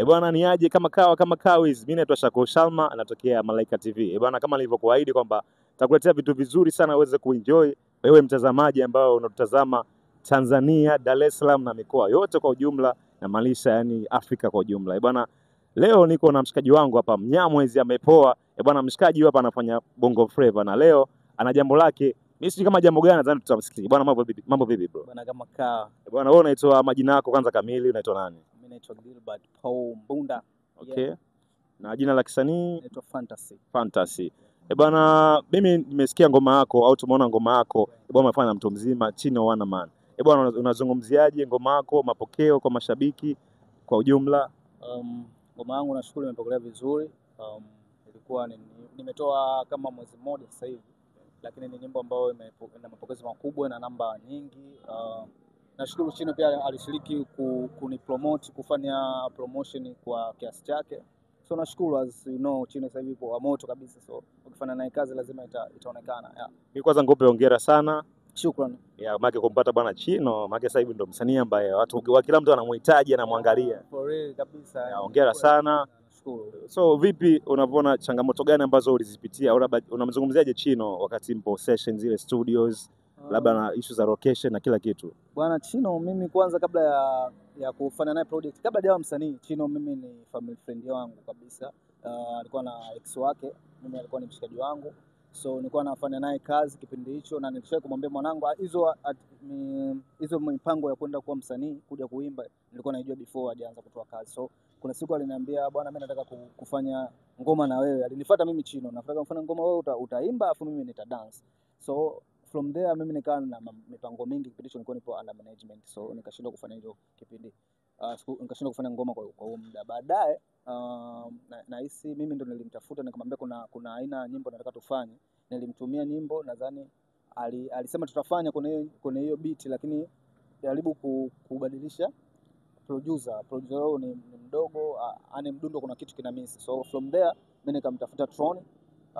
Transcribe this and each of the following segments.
Bwana ni aje kama kawiz. Mimi naitwa Shako Shalma, anatokea Malaika TV. Bwana, kama nilivyokuahidi kwamba takuletea vitu vizuri sana uweze kuenjoy wewe mtazamaji ambao unatazama Tanzania, Dar es Salaam na mikoa yote kwa ujumla na maisha yani Afrika kwa ujumla. Bwana, leo niko na mshikaji wangu hapa Mnyamwezi amepoa. Bwana, mshikaji hapa anafanya Bongo Flava na leo ana jambo lake. Mimi sijui kama jambo gani, nadhani tutamsikia. Bwana, mambo vipi bro? Bwana kama kaa. Bwana, wewe unaitwa majina yako kwanza kamili, unaitwa nani? Mimi naitwa Gilbert Paul Mbunda. Okay. Yeah. Na jina la kisanii? Naitwa Fantasy. Fantasy. Bwana, mimi nimesikia ngoma yako au tumeona ngoma yako. Bwana, umefanya na mtu mzima Chino Wana Man. Bwana, unazungumziaje ngoma yako, mapokeo kwa mashabiki kwa ujumla? Ngoma yangu nashukuru imepokelewa vizuri. Ilikuwa nimetoa kama mwezi mmoja sasa hivi. Lakini ni nyimbo ambayo ina mapokezi makubwa na namba nyingi. Nashukuru Chino pia alishiriki kunipromote, kufanya promotion kwa kiasi chake. So nashukuru, as you know, Chino sasa hivi kwa moto kabisa, so ukifanya naye kazi lazima itaonekana. Yeah. Mimi kwanza ngope hongera sana. Shukrani. Yeah, maana kumpata bwana Chino, maana sasa hivi ndo msanii ambaye kila mtu anamhitaji anamwangalia. For real kabisa. Yeah, hongera sana. Nashukuru. So vipi, unavyoona changamoto gani ambazo ulizipitia au labda unamzungumziaje Chino wakati mpo session zile studios, labda na issue za location na kila kitu? Bwana Chino, mimi kwanza kabla ya kufanya naye project, kabla hajawa msanii, Chino mimi ni family friend wangu kabisa. Alikuwa na ex wake, mimi alikuwa ni mshikaji wangu. So nilikuwa nafanya naye kazi kipindi hicho, na nilishawahi kumwambia mwanangu hizo mipango ya kwenda kuwa msanii, kuja kuimba, nilikuwa najua before hajaanza kutoa kazi. So kuna siku aliniambia, bwana mimi nataka kufanya ngoma na wewe. Alinifuata mimi Chino, nataka kufanya ngoma wewe utaimba afu mimi nitadance. So from there mimi nikawa na mipango mingi, kipindi hicho nilikuwa nipo under management, so nikashindwa kufanya hizo kipindi. Nikashindwa kufanya ngoma kwa huo muda. Baadaye nahisi mimi ndo nilimtafuta, nikamwambia kuna aina nyimbo nataka tufanye. Nilimtumia nyimbo, nadhani alisema tutafanya kwenye hiyo beat, lakini jaribu kubadilisha producer wao ni mdogo, ani mdundo kuna kitu kina miss. So from there mimi nikamtafuta Tron.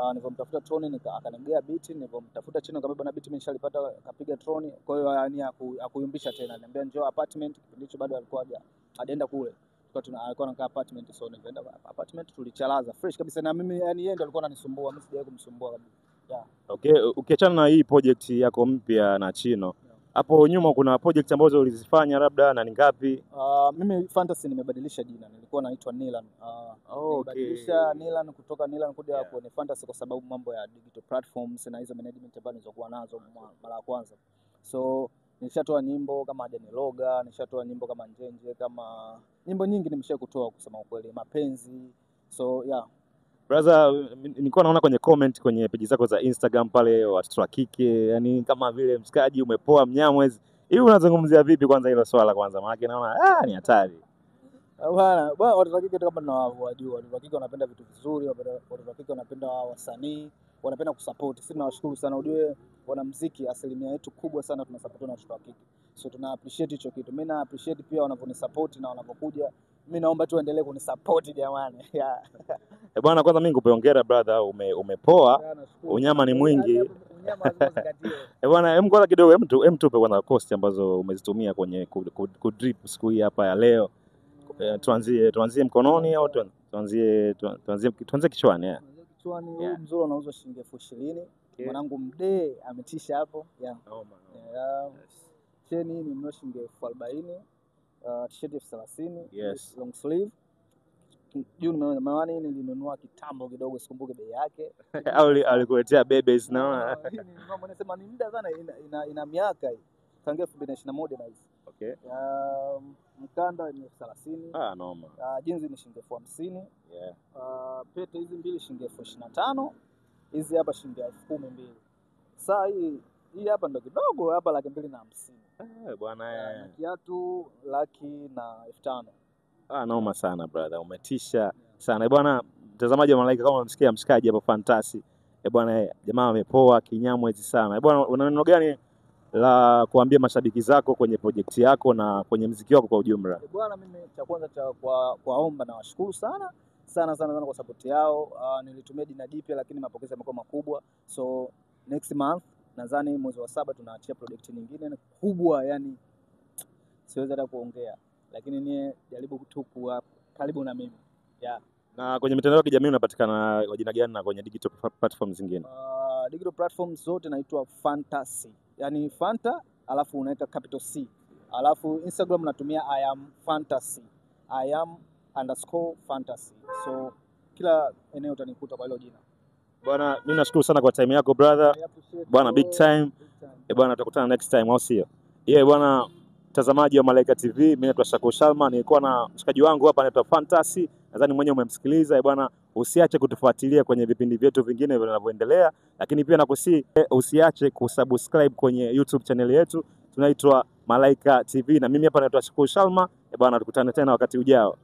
Nilipomtafuta Tron akanigea beat, nilipomtafuta Chino akamwambia na beat mimi nishalipata, kapiga Tron. Kwa hiyo yani akuyumbisha tena, niambia njoo apartment. Kipindi hicho bado alikuwa hajaenda kule, alikuwa anakaa apartment. So nikaenda apartment, tulichalaza fresh kabisa, na mimi yani yeye ndo alikuwa ananisumbua, mimi sijawahi kumsumbua kabisa. Yeah. Okay, ukiachana na hii project yako mpya na Chino, hapo nyuma kuna project ambazo ulizifanya labda na ni ngapi? Mimi Fantasy nimebadilisha jina, nilikuwa naitwa Nilan. Nimebadilisha Nilan kutoka Nilan kuja kwenye Fantasy kwa sababu mambo ya digital platforms na hizo management ambazo nilizokuwa nazo mara ya kwanza. So nilishatoa nyimbo kama Ajaniloga, nilishatoa nyimbo kama Njenje, kama nyimbo nyingi nimesha kutoa kusema ukweli, mapenzi. So yeah. Brother, nilikuwa naona kwenye comment kwenye page zako za Instagram pale watoto wa kike, yani kama vile mshikaji umepoa Mnyamwezi. Hivi unazungumzia vipi kwanza hilo swala kwanza? Maana naona ni hatari. Bwana watoto wa kike kama tunawajua, watoto wa kike wanapenda vitu vizuri, watoto wa kike wanapenda wasanii, wanapenda kusupport. Sisi tunawashukuru sana, ujue wanamuziki asilimia yetu kubwa sana tunasupport na watoto wa kike. So tuna appreciate hicho kitu. Mimi na appreciate pia wanavyonisupport na wanapokuja. Mimi naomba tu endelee kunisupport jamani. Bwana, kwanza mimi nikupe hongera brother, umepoa. Unyama ni mwingi. Unyama lazima. Bwana, kwanza kidogo tupe kwanza cost ambazo umezitumia kwenye kudrip siku hii hapa ya leo. Tuanzie mkononi au tuanzie kichwani? Kichwani huu mzuri unauzwa shilingi 20,000. Mwanangu mdee ametisha hapo. Yeah. Cheni ni shilingi 40,000. T-shirt 30,000. Yes. Long sleeve. Juu mawani nilinunua kitambo kidogo, sikumbuke bei yake. Au alikuletea bebes naona. Mama anasema ni muda sana, ina miaka hii. Tangia 2021 na hizi. Okay. Mkanda ni 30,000. Noma. Jinzi ni shilingi 50,000. Yeah. Pete hizi mbili shilingi 25,000. Hizi hapa shilingi 10,000. Saa hii hapa ndo kidogo, hapa 250,000. Bwana. Kiatu 105,000. Noma sana brother, umetisha sana bwana. Mtazamaji wa Malaika, kama unamsikia mshikaji hapo Fantasy, bwana jamaa amepoa Kinyamwezi sana. Bwana, una neno gani la kuambia mashabiki zako kwenye project yako na kwenye muziki wako kwa ujumla? Bwana, mimi cha kwanza kuwaomba na washukuru sana kwa support yao. Nilitumia jina jipya lakini mapokezi yamekuwa makubwa. So next month nadhani mwezi wa 7 tunaachia project nyingine kubwa, yani siwezi hata kuongea, lakini jaribu tu karibu na mimi. Yeah. Na kwenye mitandao ya kijamii unapatikana kwa jina gani na kwenye digital platform zingine? Digital platforms zote naitwa Fantasy. Yaani Fanta alafu unaweka capital C. Alafu Instagram natumia I am fantasy. I am _fantasy. So kila eneo utanikuta kwa hilo jina. Bwana, mimi nashukuru sana kwa time yako brother. Bwana big time. Bwana tutakutana next time au sio? Bwana mtazamaji wa Malaika TV, mimi naitwa Shako Shalma, nilikuwa na mshikaji wangu hapa anaitwa Fantasy. Nadhani mwenyewe umemsikiliza. Bwana, usiache kutufuatilia kwenye vipindi vyetu vingine vinavyoendelea, lakini pia nakusi usiache kusubscribe kwenye YouTube channel yetu tunaitwa Malaika TV, na mimi hapa naitwa Shako Shalma. Bwana tukutane tena wakati ujao.